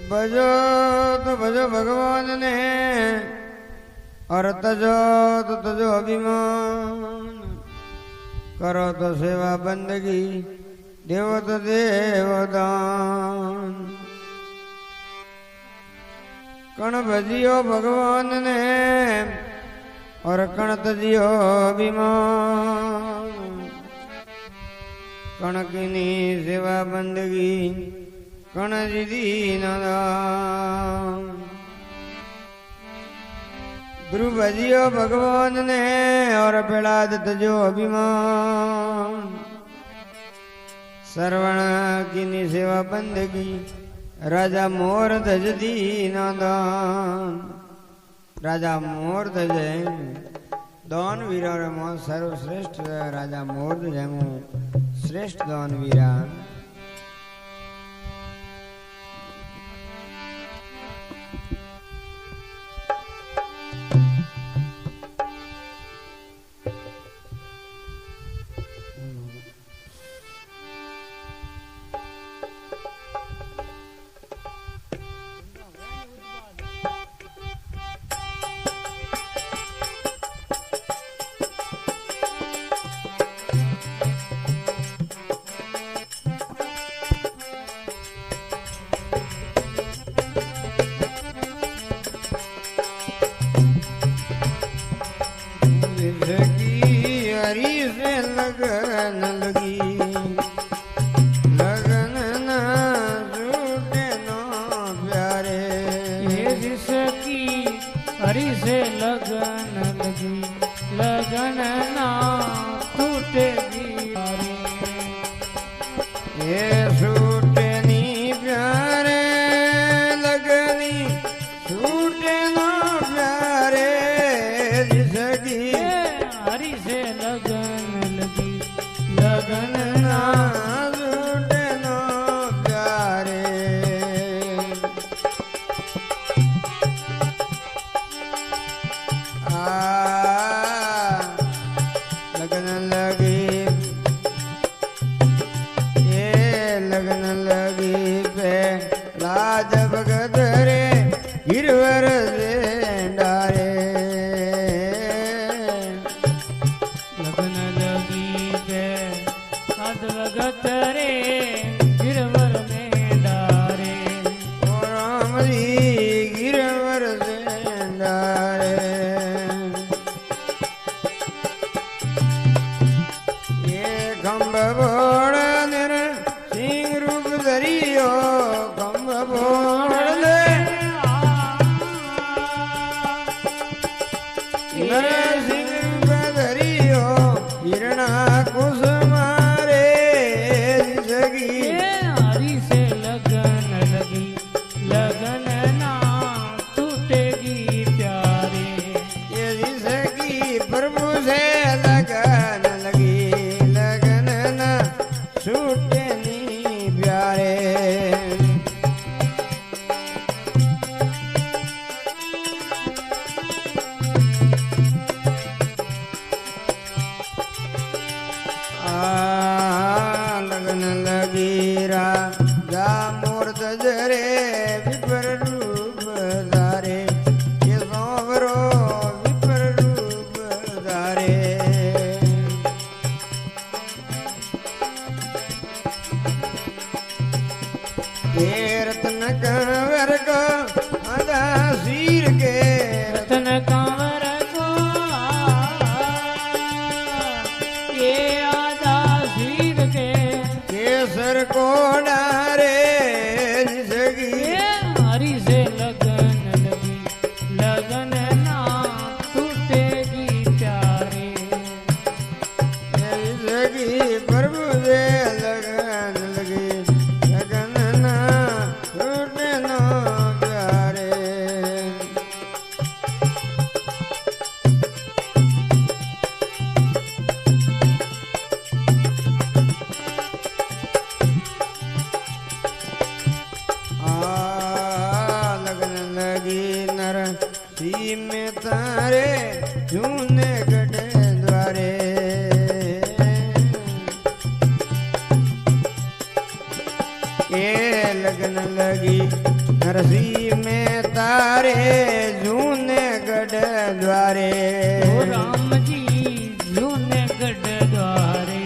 भजो तो भजो भगवान ने और तजो तो तजो अभिमान। करो तो सेवा बंदगी देव तो देवदान। कण भजियो भगवान ने और कण तजियो अभिमान। कण की सेवा बंदगी कण जी नादान। गुरु भजियो भगवान ने और प्रहलाद तजो अभिमान। श्रवण की सेवा बंदगी राजा मोर धजदी नादान। राजा मोर धजे दान वीरा सर्वश्रेष्ठ राजा मोर धजे श्रेष्ठ दान वीरा। हरी से लगन लगी लगन न झूठे नो प्यारे। जिसकी हरी से लगन लगी लगन ना टूटेगी। ये छूटे नी प्यारे लगनी छूटे नो प्यारे। जिसकी हरी से लगन लगी लगन ना छूटे नो प्यारे। लगन लगी ये लगन लगी पे लाज भगत रे गिरवर से डारे। लगन लगी पे साध भगत रे गिरवर में डारे। ओ राम जी गिरवर से डारे। ये खम्भ बोड़ निर सिंह रूप धरियो खम्भ बोड़ ले नर सिंह रूप धरियो हिरणा कुश मारे। जिसकी हरी से लगन लगी लगन ना टूटेगी प्यारे। ये जिसकी प्रभु से लगन लगी लगन न छूटे नी प्यारे। लगन लगी राजा मोर तजरे विपर रूप धारे। ये सांवरो विपर रूप धारे। ये रत्न कंवर को आधा सिर के रतन कंवर को ये आधा सिर के केसर को डारे। जिसकी हरी से लगन लगी लगन ना टूटेगी प्यारे। जिसकी प्रभु से लगन लगी लगन न छूटे नो प्यारे। लगन लगी नर सी में तारे झूने गढ़े द्वारे। ये लगन लगी नरसी में तारे जूनागढ़ द्वारे ओ राम जी जूनागढ़ द्वारे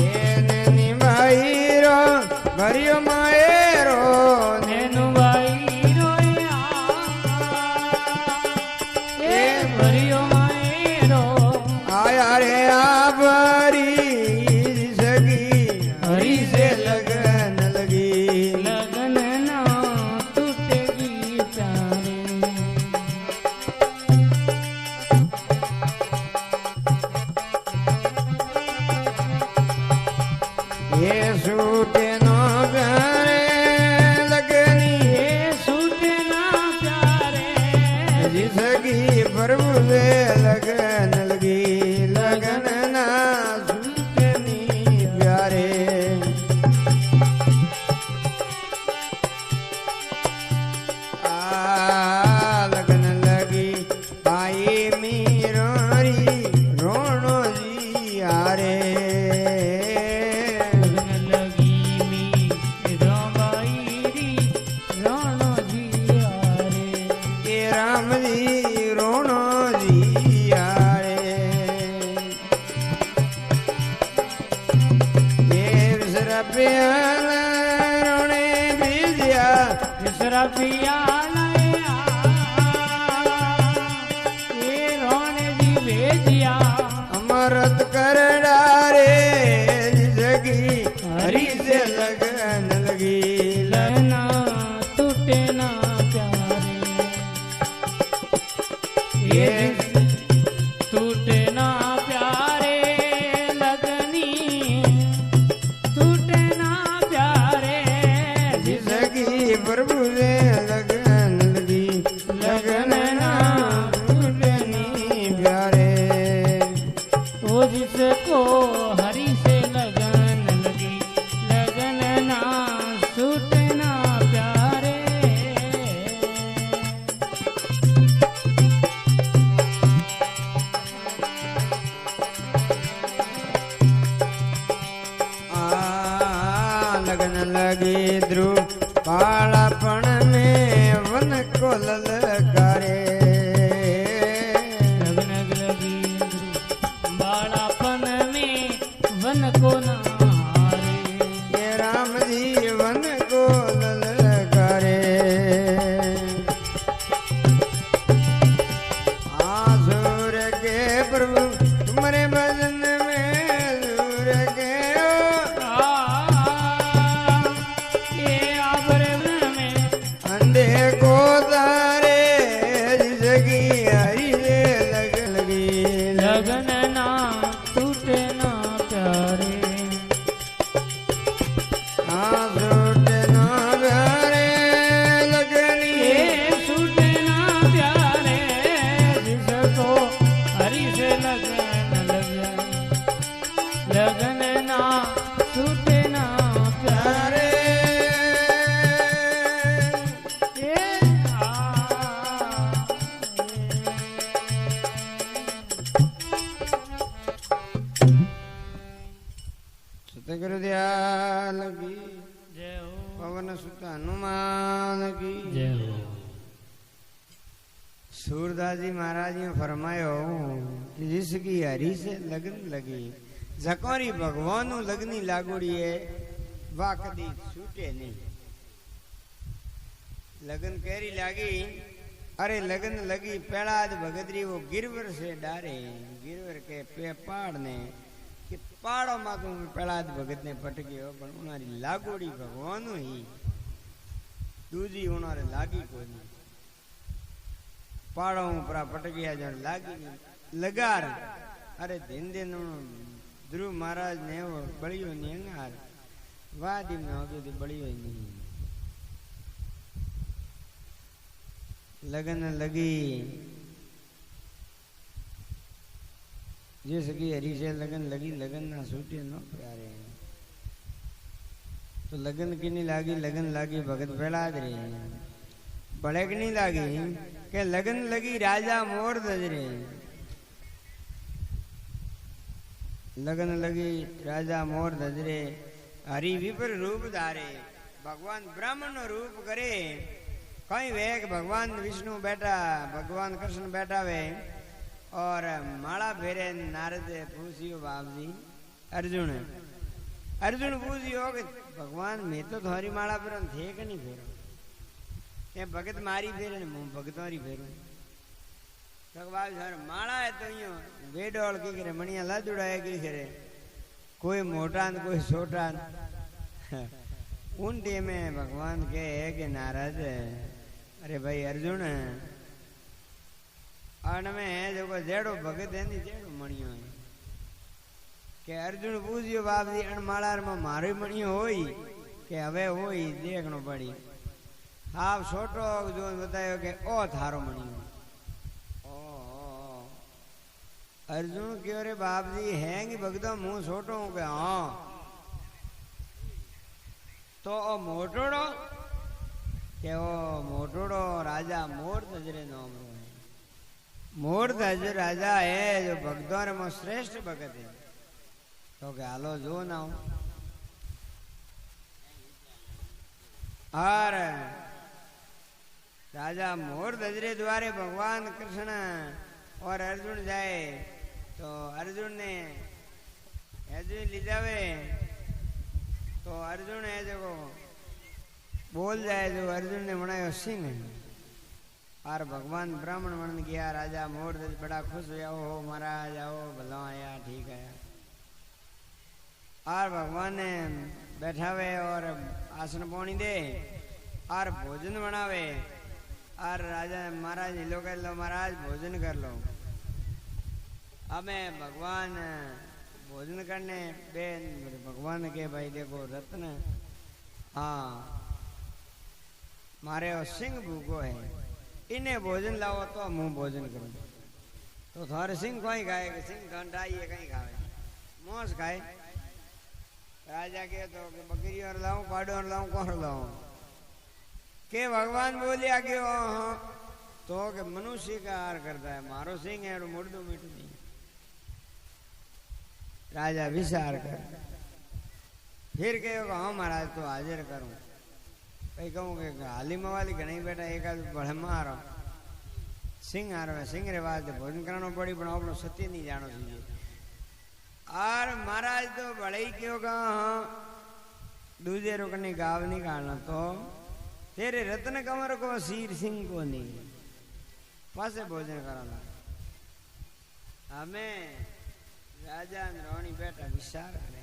ये नैनी भाई रो भरियो माएरो नैनु भाई रोया ए भरियो मायरो आया रे आबरी सगी हरी से लगन लगी लगन ना टूटेगी प्यारे ये सूटे नो प्यारे लगनी ये सूट ना प्यारे जिसकी प्रभु से लगन लगी लगन ना सूटनी प्यारे लगन लगी भाई मीरोरी रोणो जी आरे लगन लगी मी रामाईरी राणो जी आरे ये राम जी रोणो जी आरे ये विसरा प्याला रोणे बीजिया विसरा पिया लाया ये रोने जी भेजिया अमरत कर डारे जिसकी हरी से लगन लगी लगना टूटे ना प्यारे ये टूटे ना प्यारे लगनी टूटे ना प्यारे जिसकी प्रभु से लगन लगी लगन ना टूटनी प्यारे वो जिसको हरि से लगन लगी लगन ना छूटना प्यारे लगन लगी ध्रुव कालापन में वन को ललकारे लगन लगी बाड़ापन में वन को नारे ये राम जी वन को ललकारे आसुर के प्रभु तुम्हारे भजन में सूर के ये आभरण में अंधे को तारे जिसकी हरी से लगी लगन ना टूटना प्यारे सूट ना प्यारे लगनी ये छूटना प्यारे जिसको हरि से लगन लगे लगन ना छूटना प्यारे ये सतगुरु दयाल की जय हो पवन सुत हनुमान की जय हो सूरदास जी महाराज ने फरमायो कि जिसकी हरी से लगन लगी जकोरी भगवान लगनी लागोड़ी है वा कदी छूटे नहीं लगन कैरी लागी अरे लगन लगी पेड़ाद भगतरी वो गिरवर से डारे गिरवर के पे पाड़ ने कि पाड़ो मागू में पेड़ाद भगत ने पट गयो पण उनारी लागोड़ी भगवान ही दूजी उनारे लागी कोई नहीं पाड़ो ऊपरा पट गया जन लागी नहीं लगार अरे दिन दिन ध्रुव महाराज ने वो बड़ियो नहीं अंगार वादी में हो गई बड़ियो नहीं लगन लगी जिसकी हरी से लगन लगी लगन ना छूटे नो प्यारे तो लगन की नहीं लागी लगन लागी भगत बेड़ाद रे बड़े की नहीं लागी के लगन लगी राजा मोर दज रे लगन लगी राजा मोर धजरे हरि विपर रूप धारे भगवान ब्राह्मण रूप करे कहीं वेग भगवान विष्णु बैठा भगवान कृष्ण बैठा वे और माला फेरे नारद पूछियो बाप जी अर्जुन अर्जुन पूछियो कि भगवान मैं तो थारी माला पर थे कि नहीं फेरो ये भगत मारी फेरे ने मुंह भगतोरी फेरू भगवान सर माला है तो यूं बेडोल की करे मणिया लादुड़ा की करे कोई मोटा न कोई छोटा उन टे में भगवान के है कि नारद अरे भाई अर्जुन अन में जो जेड़ो भगत है नी जेड़ो मणियो है के अर्जुन पूछियो बाप जी अण मालार में मारो मणियो होई के हवे होई देखनो पड़ी हाव छोटो जो बतायो के ओ थारो मणियो अर्जुन क्यों रे बाप जी है कि भगतो मुंह छोटो हूं के हाँ तो ओ मोटोड़ो के ओ मोटोड़ो राजा मोर धजरे नाम रो है मोर धज राजा है जो भगतों में श्रेष्ठ भगत है तो के हालो जो ना हो और राजा मोर धजरे द्वारे भगवान कृष्ण और अर्जुन जाए तो अर्जुन ने अर्जुन लीजावे तो अर्जुन है जो बोल जाए जो अर्जुन ने बनायो सिंह और भगवान ब्राह्मण मन गया राजा मोर बड़ा खुश हुआ हो महाराज आओ भला आया ठीक है और भगवान ने बैठावे और आसन पानी दे और भोजन बनावे और राजा महाराज लो कर लो महाराज भोजन कर लो हमें भगवान भोजन करने बेन भगवान के भाई देखो रत्न हाँ मारे और सिंह भूखो है इन्हें भोजन लाओ तो मुंह भोजन करूँ तो थारे सिंह कोई खाए कि सिंह घंटाई है कहीं खावे मोस खाए राजा के तो बकरी और लाऊं पाड़ो और लाऊं कौन लाऊं के भगवान बोलिया कि तो के मनुष्य का हार करता है मारो सिंह है मुर्दू मिट नहीं राजा विचार कर फिर कहो हाँ महाराज तो हाजिर करूं कहीं कहूँ कि हाली मवाली घनी बेटा एक आध बड़े मारो सिंह आ रहा सिंह रे वास्ते भोजन कराना पड़ी पण अपनो सत्य नहीं जानो चाहिए और महाराज तो बड़े ही क्यों कहा हाँ दूजे रुकने गाव नहीं काटना तो तेरे रत्न कंवर को सीर सिंह को नहीं पासे भोजन कराना हमें राजा रानी बेटा विचार करे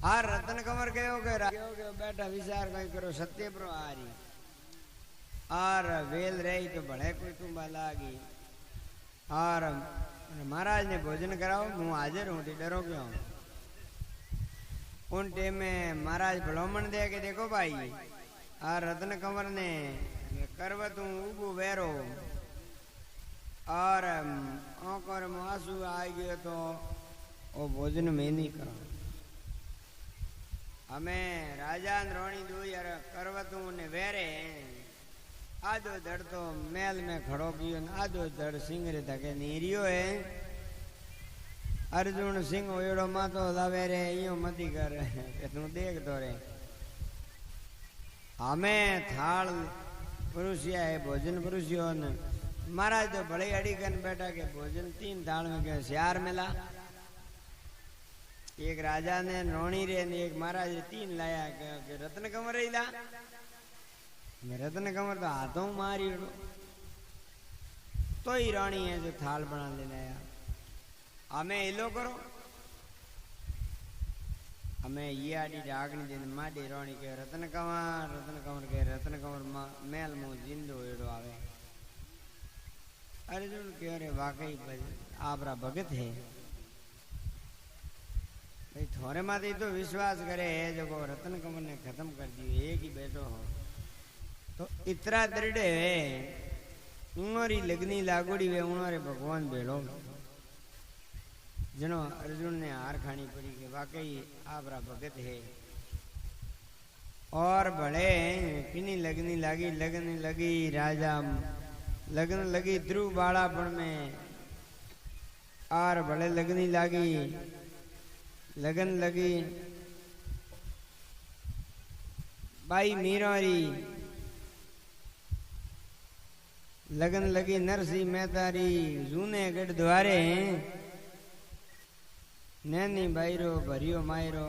हार रत्न कंवर कहो के बेटा विचार कहीं करो सत्य प्रो आ रही और वेल रही तो बड़े कोई तुम्बा लागी और महाराज ने भोजन कराओ मुँह हाजिर हूँ डरो क्यों उन टेम में महाराज भलोमण दे के देखो भाई और रत्न कंवर ने करवत उबू वेरो और आंखों में आंसू आ गए तो वो भोजन में नहीं करो हमें राजा रोणी दो यार करवतू ने वेरे आधो धड़ तो महल में खड़ो कियो आधो धड़ सिंह रे धके नीरियो है अर्जुन सिंह ओड़ो मातो लावे रे यो मती कर तू देख तो रे हमें थाल पुरुषिया है भोजन पुरुषियो ने महाराज तो बड़े अड़ी कर बैठा के भोजन 3 थाल में के श्यार मिला एक राजा ने रोणी रे ने एक महाराज रे 3 लाया के रत्न कंवर ही ला रत्न कंवर तो हाथों मारी तो ही रानी है जो थाल बना ले लाया हमें इलो करो हमें ये आड़ी डागनी दिन माडी रोणी के रत्न कंवर मेल मुंह जिंदो एड़ो आवे अर्जुन के अरे वाकई आपरा भगत है भाई थोड़े माते तो विश्वास करे है जो रत्न कंवर ने खत्म कर दियो एक ही बैठो हो तो इतना दृढ़ है उनोरी लगनी लागोड़ी वे उनोरे भगवान बेड़ो जनो अर्जुन ने हार खानी पड़ी के वाकई आपरा भगत है और बड़े किनी लगनी लगी राजा लगन लगी ध्रुव बाड़ापन में और बड़े लगनी लगी लगन लगी बाई मीरारी लगन लगी नरसिंह मेहतारी जूने गढ़ द्वारे नैनी बाईरो भरियो मायरो।